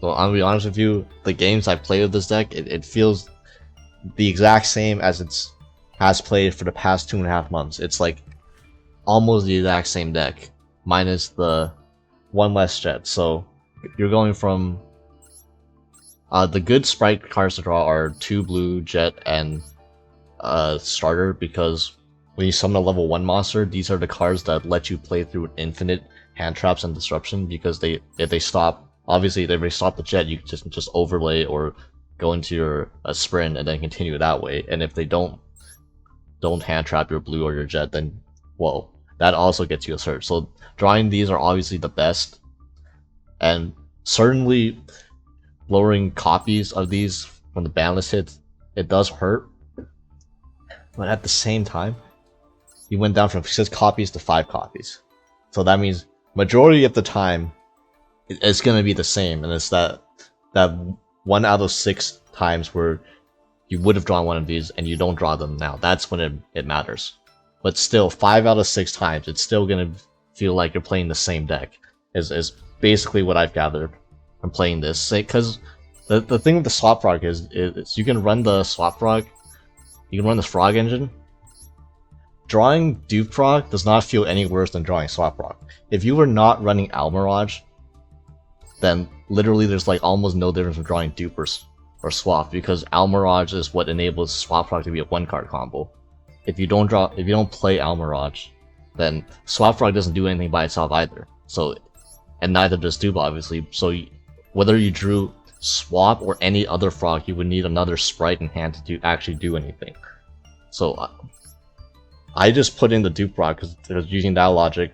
Well, I'll be honest with you, the games I play with this deck, it feels the exact same as it's has played for the past 2.5 months. It's like almost the exact same deck, minus the one less jet. So you're going from the good Spright cards to draw are 2 blue, jet, and starter, because when you summon a level 1 monster, these are the cards that let you play through infinite hand traps and disruption, because if they stop, obviously if they stop the jet, you can just overlay or go into your sprint and then continue that way. And if they don't hand trap your blue or your jet, then whoa, that also gets you a search. So drawing these are obviously the best, and certainly lowering copies of these from the banlist hits, it does hurt. But at the same time, you went down from 6 copies to 5 copies. So that means majority of the time, it's going to be the same. And it's that 1 out of 6 times where you would have drawn one of these and you don't draw them now. That's when it matters. But still, 5 out of 6 times, it's still going to feel like you're playing the same deck. Is basically what I've gathered from playing this. Because the thing with the swap frog is you can run the swap frog, you can run the frog engine. Drawing dupe frog does not feel any worse than drawing swap frog. If you were not running Almirage, then literally there's like almost no difference from drawing dupe or swap, because Almirage is what enables swap frog to be a 1-card combo. If you don't play Almirage, then swap frog doesn't do anything by itself either. So, and neither does dupe, obviously. So whether you drew swap or any other frog, you would need another Spright in hand to actually do anything. So I just put in the dupe frog because using that logic,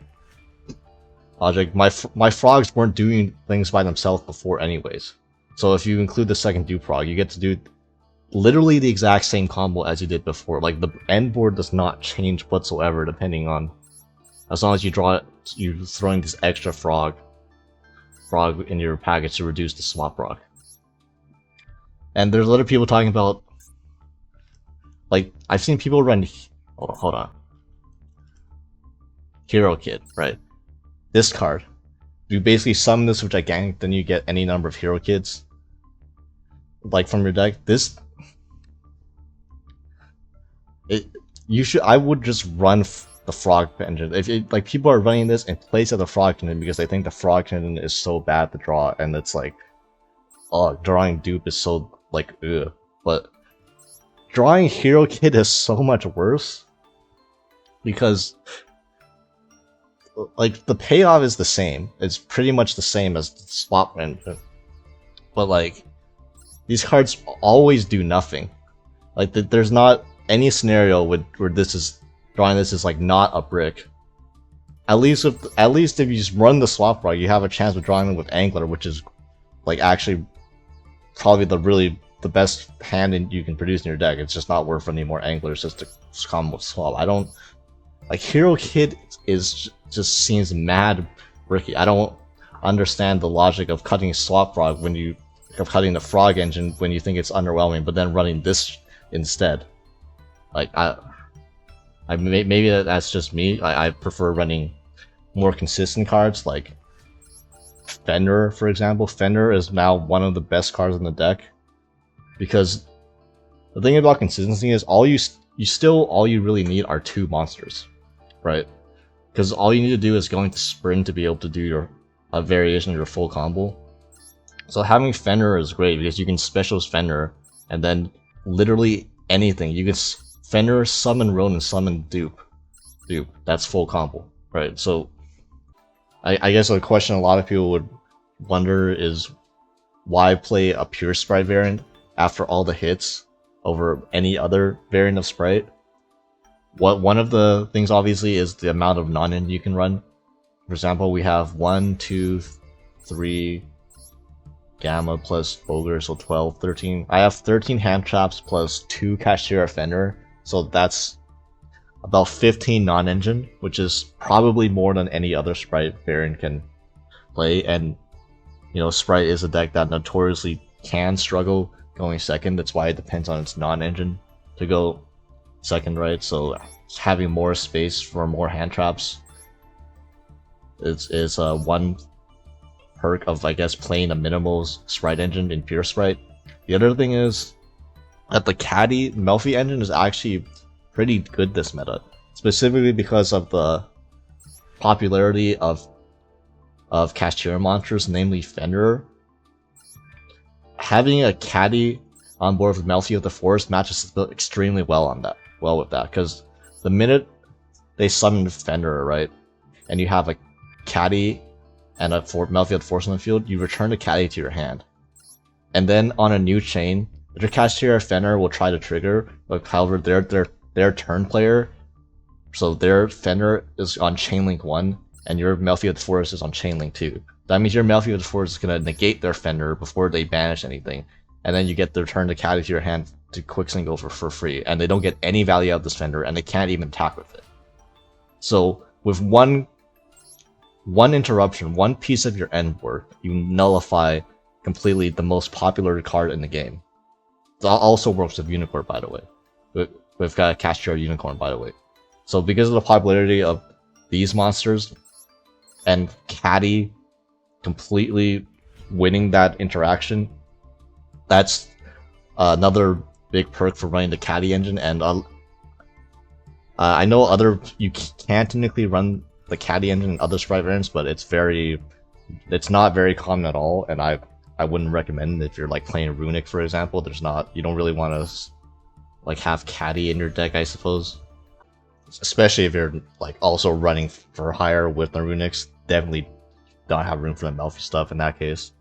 my frogs weren't doing things by themselves before anyways. So if you include the second dupe frog, you get to do literally the exact same combo as you did before. Like, the end board does not change whatsoever depending on, as long as you draw it, you're throwing this extra frog in your package to reduce the swap frog. And there's a lot of people talking about, like, I've seen people run, hold on, Hero Kid, right? This card, you basically summon this with Gigantic, then you get any number of Hero Kids, like, from your deck. I would just run the frog engine. Like, people are running this in place of the frog engine because they think the frog engine is so bad to draw, and it's like, oh, drawing dupe is so, like, ugh. But drawing Hero Kid is so much worse, because, like, the payoff is the same. It's pretty much the same as the swap engine. But, like, these cards always do nothing. Like, there's not any scenario where drawing this is like not a brick. At least if you just run the swap frog, you have a chance of drawing them with Angler, which is like actually probably the best hand you can produce in your deck. It's just not worth any more Anglers just to combo swap. I don't like Hero Kid just seems mad bricky. I don't understand the logic of cutting swap frog of cutting the frog engine when you think it's underwhelming, but then running this instead. Like, maybe that's just me. I prefer running more consistent cards, like Fender, for example. Fender is now one of the best cards in the deck, because the thing about consistency is all you really need are 2 monsters, right? Because all you need to do is going to sprint to be able to do a variation of your full combo. So having Fender is great because you can special Fender and then literally anything. You can Fender, summon Ronin, summon dupe. That's full combo, right? So I guess a question a lot of people would wonder is, why play a pure Spright variant after all the hits over any other variant of Spright? One of the things obviously is the amount of non-end you can run. For example, we have 1, 2, 3 Gamma plus Ogre, so 12, 13. I have 13 hand traps plus 2 Kashtira Fender, so that's about 15 non-engine, which is probably more than any other Spright variant can play. And you know, Spright is a deck that notoriously can struggle going second. That's why it depends on its non-engine to go second, right? So having more space for more hand traps is one perk of, I guess, playing a minimal Spright engine in pure Spright. The other thing is that the Caddy Melffy engine is actually pretty good this meta, specifically because of the popularity of Kashtira monsters, namely Fenrir. Having a Caddy on board with Melffy of the Forest matches extremely well with that, because the minute they summon Fenrir, right, and you have a Caddy and a Melffy of the Forest on the field, you return the Caddy to your hand. And then on a new chain, your Kashtira Fenrir will try to trigger, but however their turn player, so their Fenrir is on chain link 1, and your Melffy of the Forest is on chain link 2. That means your Melffy of the Forest is going to negate their Fenrir before they banish anything, and then you get their turn to Caddy to your hand to quick sync over for free, and they don't get any value out of this Fenrir, and they can't even attack with it. So with one interruption, one piece of your end work, you nullify completely the most popular card in the game. It also works with Unicorn, by the way. We've got a Kashtira Unicorn, by the way. So because of the popularity of these monsters, and Caddy completely winning that interaction, that's another big perk for running the Caddy engine. And I know you can technically run the Caddy engine in other Spright variants, but it's not very common at all, and I wouldn't recommend it if you're like playing Runick, for example. You don't really want to like have Caddy in your deck, I suppose. Especially if you're like also running for hire with the Runicks, definitely don't have room for the Melffy stuff in that case.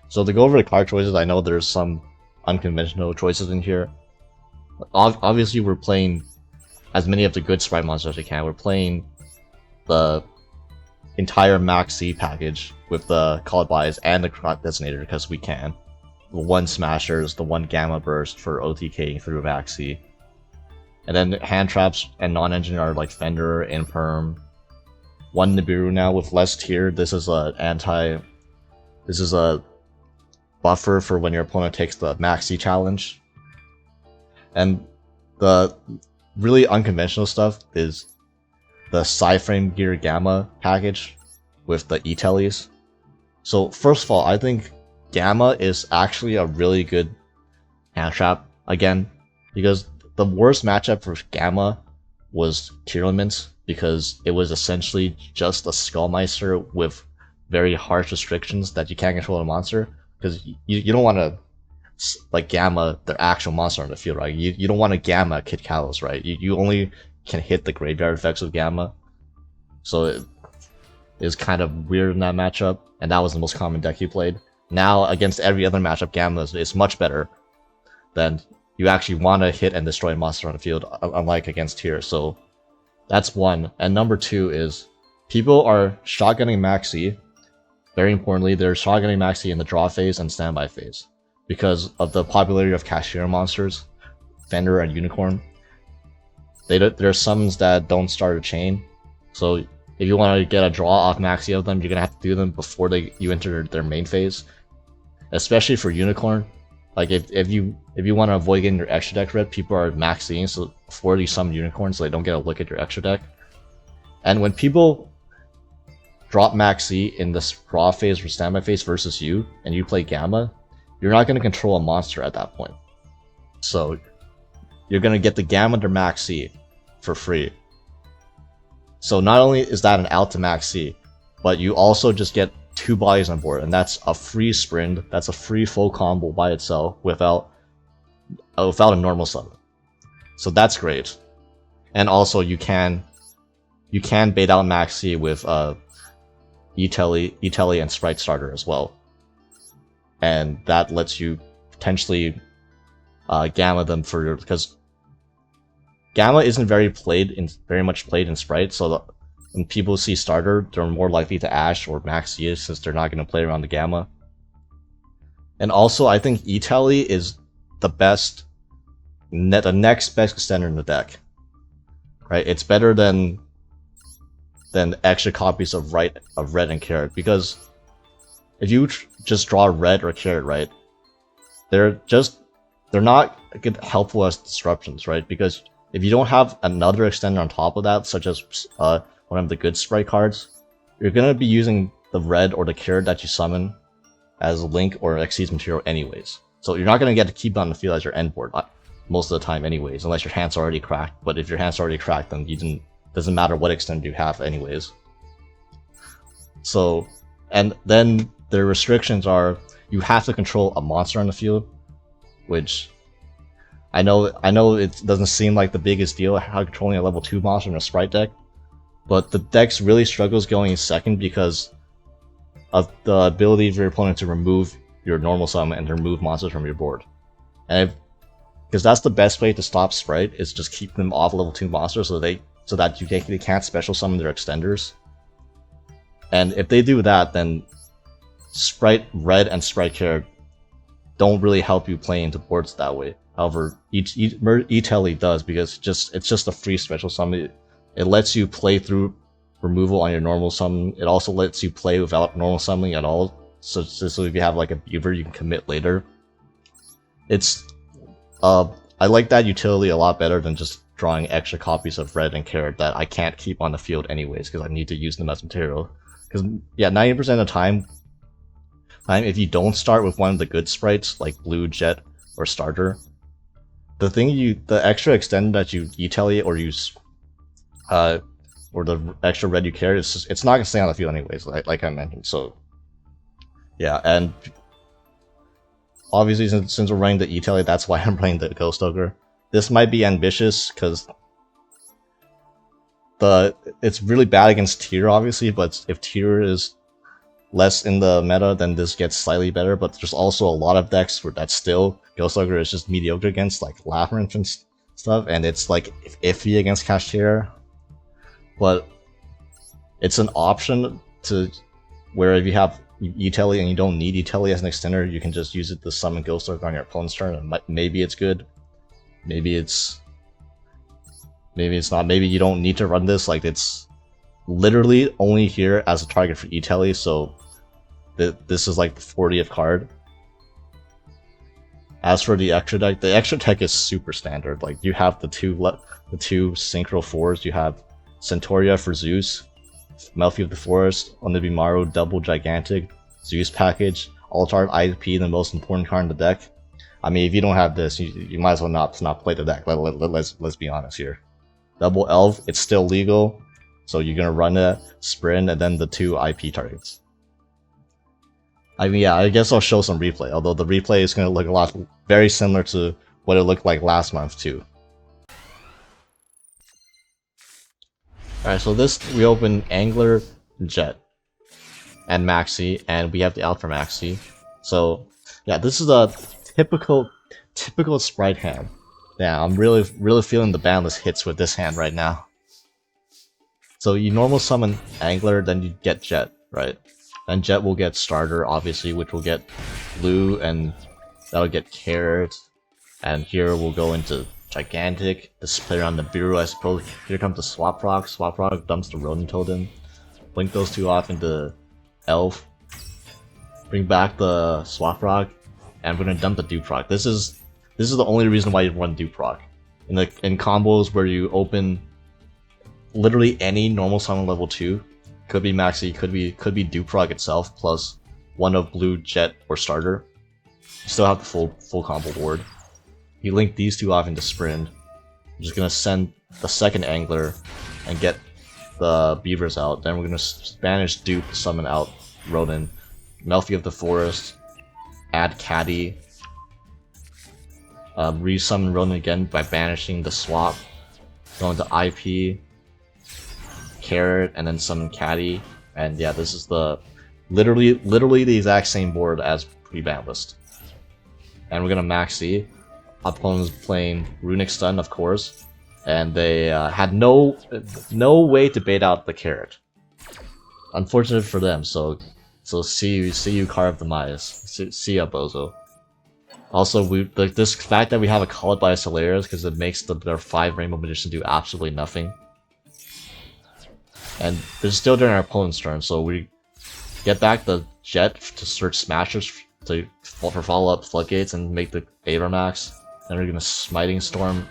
So to go over the card choices, I know there's some unconventional choices in here. Obviously, we're playing as many of the good Spright monsters as we can. We're playing the entire Max C package with the Called Bys and the Crot Designator because we can. The 1 Smashers, the 1 Gamma Burst for OTK through Max C. And then hand traps and non-engine are like Fender, Imperm. 1 Nibiru now with less tier. This is a buffer for when your opponent takes the Max C challenge. And the really unconventional stuff is the Psyframe Gear Gamma package with the E-Teles. So first of all, I think Gamma is actually a really good hand trap again, because the worst matchup for Gamma was Tearlaments, because it was essentially just a Skullmeister with very harsh restrictions that you can't control a monster, because you don't want to like Gamma the actual monster on the field, right? You don't want to Gamma Kid Kalos, right? You only can hit the graveyard effects of Gamma. So it is kind of weird in that matchup, and that was the most common deck you played. Now, against every other matchup, Gamma is much better than you actually want to hit and destroy a monster on the field, unlike against Tier. So that's one. And number 2 is people are shotgunning Maxi. Very importantly, they're shotgunning Maxi in the draw phase and standby phase because of the popularity of Kashtira monsters, Fender and Unicorn. There are summons that don't start a chain, so if you want to get a draw off Maxi of them, you're gonna have to do them before you enter their main phase. Especially for Unicorn, like if you want to avoid getting your extra deck red, people are maxing so before you summon Unicorn, so they don't get a look at your extra deck. And when people drop Maxi in the draw phase or standby phase versus you, and you play Gamma, you're not going to control a monster at that point. So you're going to get the Gamma to Maxi for free. So not only is that an out to Maxi, but you also just get 2 bodies on board, and that's a free sprint, that's a free full combo by itself without a normal summon. So that's great. And also you can bait out Maxi with E-Tele and Spright Starter as well. And that lets you potentially Gamma them because Gamma isn't very much played in Spright, so when people see Starter, they're more likely to Ash or Maxi it since they're not going to play around the Gamma. And also, I think E-Tele is the next best extender in the deck. Right? It's better than extra copies of Red and Carrot, because if you just draw Red or Carrot, right, they're not helpful as disruptions, right? Because if you don't have another extender on top of that, such as one of the good Spright cards, you're gonna be using the red or the carrot that you summon as a link or Xyz material anyways. So you're not going to get to keep it on the field as your end board most of the time anyways, unless your hand's already cracked. But if your hand's already cracked, then doesn't matter what extend you have anyways. So, and then the restrictions are you have to control a monster on the field, which I know it doesn't seem like the biggest deal how controlling a level 2 monster in a Spright deck, but the deck really struggles going in second because of the ability of your opponent to remove your normal summon and to remove monsters from your board. And because that's the best way to stop Spright, is just keep them off level 2 monsters so that they can't special summon their extenders. And if they do that, then Spright Red and Spright Carrot don't really help you play into boards that way. However, E-Tele does, because it's just a free special summon. It lets you play through removal on your normal summon. It also lets you play without normal summoning at all. So if you have like a beaver, you can commit later. I like that utility a lot better than just drawing extra copies of Red and Carrot that I can't keep on the field anyways because I need to use them as material. Because yeah, 90% of the time, if you don't start with one of the good sprites like Blue, Jet, or Starter, the extra extend that you E-Tele or use, or the extra red you carry, it's not gonna stay on the field anyways, like I mentioned. So yeah, and obviously since we're running the E-Tele, that's why I'm playing the Ghost Ogre. This might be ambitious because it's really bad against Tier obviously, but if Tier is less in the meta, then this gets slightly better. But there's also a lot of decks where that's still Ghost Ogre is just mediocre against, like Labyrinth and stuff, and it's like iffy against Kashtira. But it's an option to where if you have E-Tele and you don't need E-Tele as an extender, you can just use it to summon Ghost Ogre on your opponent's turn, and maybe it's good, maybe it's not. Maybe you don't need to run this. Like, it's literally only here as a target for E-Tele, so this is like the 40th card. As for the extra deck, the extra deck is super standard. Like, you have the two Synchro 4s. You have Centauria for Zeus, Melffy of the Forest, Onibimaru double gigantic, Zeus package, Altart IP, the most important card in the deck. I mean, if you don't have this, you might as well not play the deck. Let's be honest here. Double Elf, it's still legal, so you're gonna run a Sprint and then the 2 IP targets. I mean, yeah, I guess I'll show some replay, although the replay is gonna look very similar to what it looked like last month too. Alright, so we open Angler, Jet, and Maxi, and we have the Alpha Maxi. So yeah, this is a typical Spright hand. Yeah, I'm really feeling the Banlist hits with this hand right now. So you normal summon Angler, then you get Jet, right? And Jet will get Starter, obviously, which will get Blue, and that'll get Carrot. And here we'll go into Gigantic, display on the Bureau, I suppose. Here comes the Swap Rock. Swap Rock dumps the Rodent Totem. Blink those two off into Elf. Bring back the Swap Rock, and we're gonna dump the Dupe Rock. This is the only reason why you run Dupe Rock. In combos where you open literally any normal summon level 2, could be Maxi, could be Dupe Rock itself, plus one of Blue, Jet, or Starter. You still have the full combo board. You link these two off into Sprint. I'm just gonna send the second Angler and get the Beavers out. Then we're gonna banish Dupe, summon out Rodent, Melffy of the Forest, add Caddy, resummon Rodent again by banishing the Swap, go into IP, Carrot, and then summon Caddy. And yeah, this is the literally the exact same board as pre-Banlist. And we're gonna Maxi. Opponents playing Runick Stun, of course, and they had no way to bait out the Carrot. Unfortunate for them. So see you carve the Mias. See ya, Bozo. Also, this fact that we have a Call It by Solaris because it makes their 5 Rainbow Magician do absolutely nothing. And they're still during our opponent's turn, so we get back the Jet to search Smashers for follow-up Floodgates and make the Avermax. Then we're gonna Smiting Storm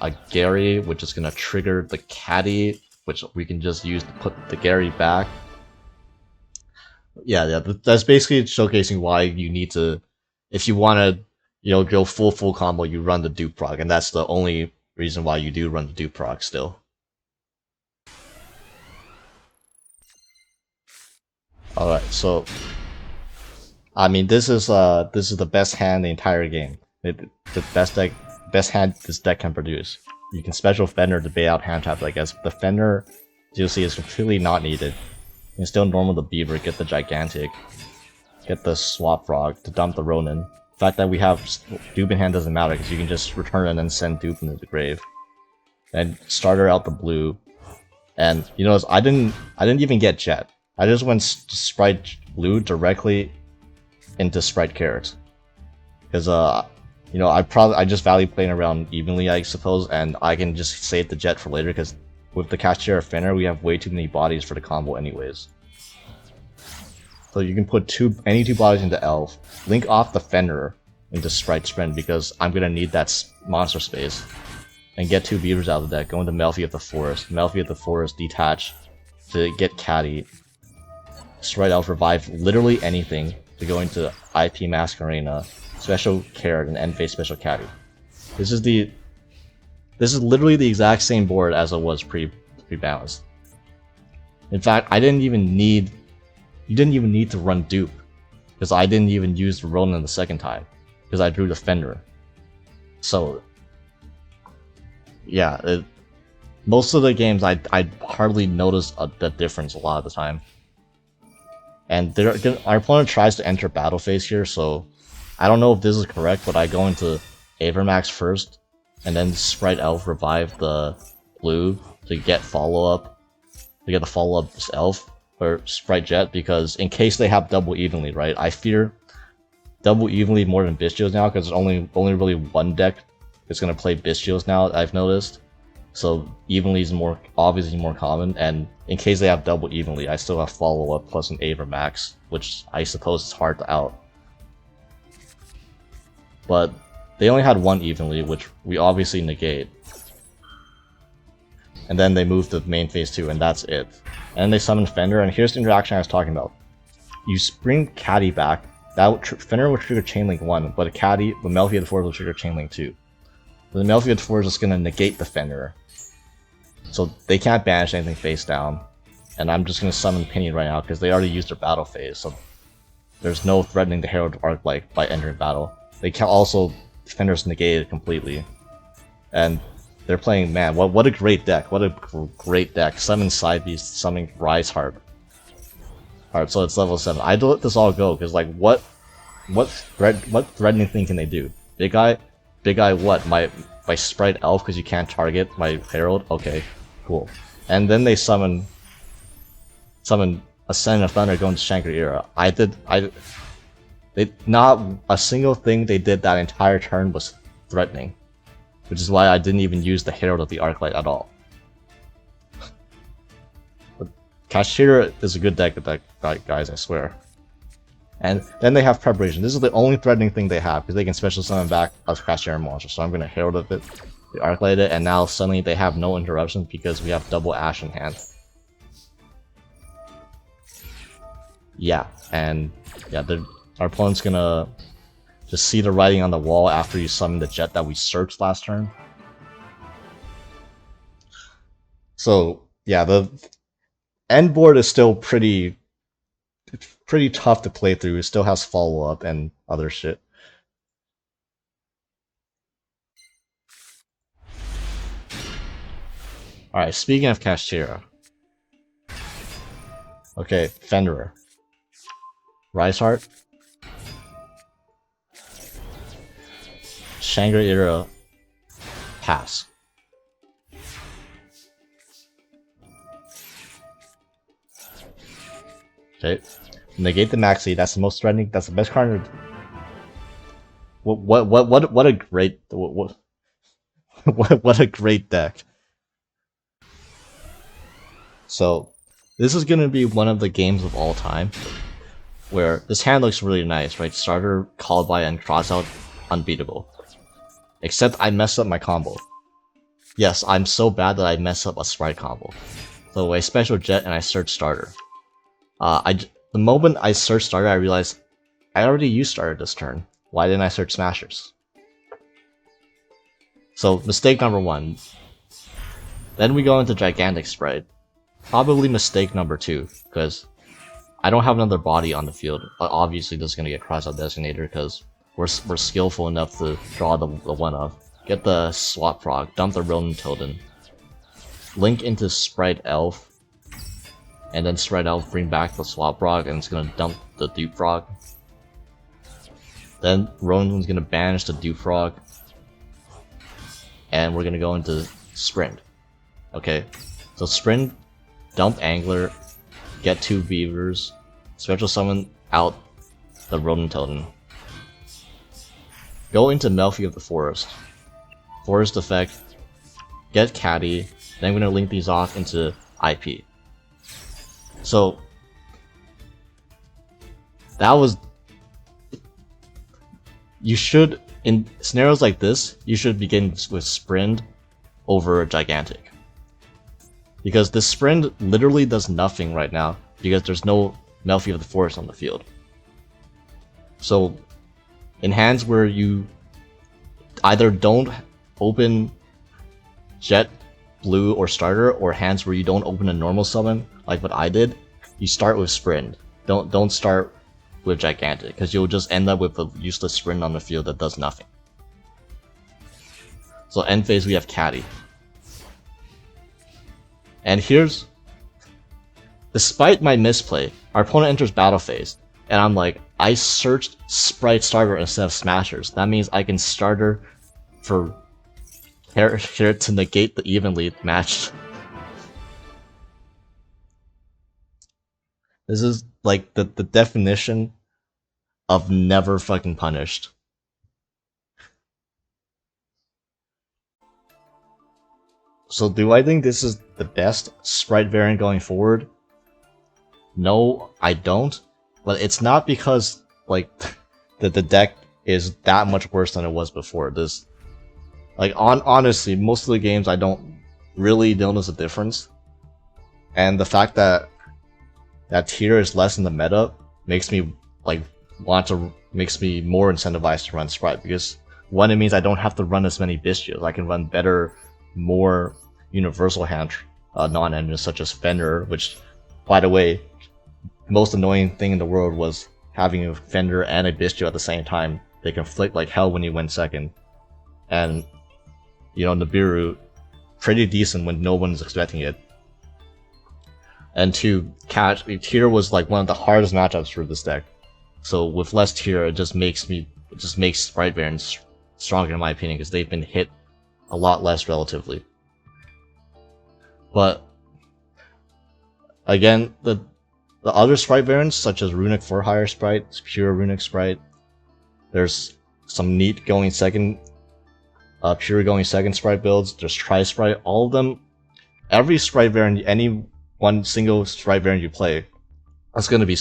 a Gary, which is gonna trigger the Caddy, which we can just use to put the Gary back. Yeah. That's basically showcasing why you need to, if you want to, go full combo, you run the dupe proc, and that's the only reason why you do run the dupe proc still. All right, so I mean, this is the best hand in the entire game. The best hand this deck can produce. You can special Fender to bait out hand trap, I guess. The Fender DLC is completely not needed. You can still normal the Beaver, get the Gigantic, get the Swap Frog to dump the Ronin. The fact that we have Dupe in hand doesn't matter because you can just return it and then send Dupe into the grave. And starter out the blue. And you notice I didn't even get Jet. I just went Spright blue directly into Spright carrots. Because I just value playing around evenly, I suppose, and I can just save the Jet for later because with the Kashtira Fenner we have way too many bodies for the combo anyways. So you can put any two bodies into Elf, link off the Fenrir into Spright Sprint because I'm gonna need that monster space, and get two Beavers out of the deck, go into Melffy of the Forest, detach to get Caddy, Spright Elf revive literally anything to go into IP Masquerena, special carrot, and end phase special Caddy. This is literally the exact same board as it was pre-balanced. In fact, you didn't even need to run dupe, because I didn't even use the Ronin the second time, because I drew the Fender. So, yeah, most of the games I hardly notice the difference a lot of the time. And our opponent tries to enter battle phase here, so I don't know if this is correct, but I go into Avermax first, and then Spright Elf revive the blue to get the follow-up Elf, or Spright Jet, because in case they have double evenly, right? I fear double evenly more than Bystials now, because there's only really one deck that's going to play Bystials now, I've noticed. So evenly is obviously more common, and in case they have double evenly, I still have follow-up plus an Avermax, which I suppose is hard to out. But they only had one evenly, which we obviously negate. And then they move to main phase 2, and that's it. And then they summon Fender, and here's the interaction I was talking about. You bring Caddy back, Fender will trigger Chainlink 1, but the Melffy of the Forest will trigger Chainlink 2. The Melffy of the Forest is going to negate the Fender. So they can't banish anything face down. And I'm just going to summon Penny right now, because they already used their battle phase, so there's no threatening the Herald Arclight by entering battle. They can also, Fender's negated completely. And they're playing, man, what a great deck, summon Side Beast, summon Rise Harp. Alright, so it's level 7. I let this all go, because like, what threatening thing can they do? Big Eye what? My Spright Elf because you can't target my Herald? Okay, cool. And then they summon Ascendant of Thunder going to Shangri-La. Not a single thing they did that entire turn was threatening. Which is why I didn't even use the Herald of the Arclight at all. But Kashtira is a good deck with that, guys, I swear. And then they have Preparation. This is the only threatening thing they have, because they can special summon back a Kashtira monster. So I'm going to Herald of it, the Arclight it, and now suddenly they have no interruptions because we have double Ash in hand. Yeah, and yeah, our opponent's gonna just see the writing on the wall after you summon the Jet that we searched last turn. So yeah, the end board is still pretty tough to play through. It still has follow-up and other shit. Alright, speaking of Kashtira. Okay, Fenrir. Rise Heart. Shangri-La. Pass. Okay. Negate the Maxi, that's the most threatening, that's the best card. What a great what a great deck. So this is gonna be one of the games of all time where this hand looks really nice, right? Starter, called by, and cross out unbeatable. Except I messed up my combo. Yes, I'm so bad that I messed up a Spright combo. So I special Jet and I search starter. the moment I searched starter, I realized I already used starter this turn. Why didn't I search smashers? So mistake number 1. Then we go into gigantic Spright. Probably mistake number 2, because I don't have another body on the field. But obviously this is gonna get crossed out designator because we're skillful enough to draw the 1-up. Get the swap frog, dump the Ronin Totem, link into Spright Elf, and then Spright Elf bring back the swap frog, and it's gonna dump the Dupe Frog. Then Ronin's gonna banish the Dupe Frog, and we're gonna go into Sprint. Okay, so Sprint, dump Angler, get 2 Beavers, special summon out the Ronin Totem. Go into Melffy of the Forest. Forest effect, get Caddy, then I'm gonna link these off into IP. So that was, you should, in scenarios like this, you should begin with Sprint over Gigantic. Because this Sprint literally does nothing right now, because there's no Melffy of the Forest on the field. So in hands where you either don't open Jet, Blue, or Starter, or hands where you don't open a normal summon, like what I did, you start with Sprint. Don't start with Gigantic, because you'll just end up with a useless Sprint on the field that does nothing. So end phase we have Caddy. And here's, despite my misplay, our opponent enters battle phase, and I'm like, I searched Spright Starter instead of Smashers. That means I can Starter for here to negate the evenly matched. This is like the definition of never fucking punished. So do I think this is the best Spright variant going forward? No, I don't. But it's not because like the deck is that much worse than it was before. This, like, honestly, most of the games I don't really notice a difference. And the fact that tier is less in the meta makes me like makes me more incentivized to run Spright, because one, it means I don't have to run as many Bystials. I can run better, more universal hand non-engines such as Fender, which, by the way, most annoying thing in the world was having a Fender and a Bystial at the same time. They conflict like hell when you win second. And, you know, Nibiru, pretty decent when no one's expecting it. And 2, tier was like one of the hardest matchups for this deck. So with less tier, it just makes Spright variants stronger in my opinion, because they've been hit a lot less relatively. But again, the other Spright variants, such as Runick for Hire Spright, Pure Runick Spright, there's some neat going second, Pure going second Spright builds, there's Tri-Sprite, all of them, every Spright variant, any one single Spright variant you play, that's going to be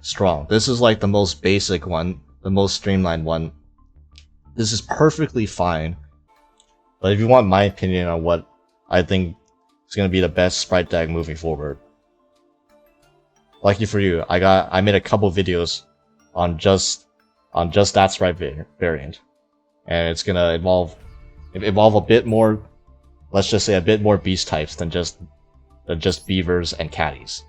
strong. This is like the most basic one, the most streamlined one. This is perfectly fine. But if you want my opinion on what I think is going to be the best Spright deck moving forward, lucky for you, I made a couple videos on just that Spright variant, and it's gonna evolve a bit more. Let's just say a bit more beast types than just beavers and caddies.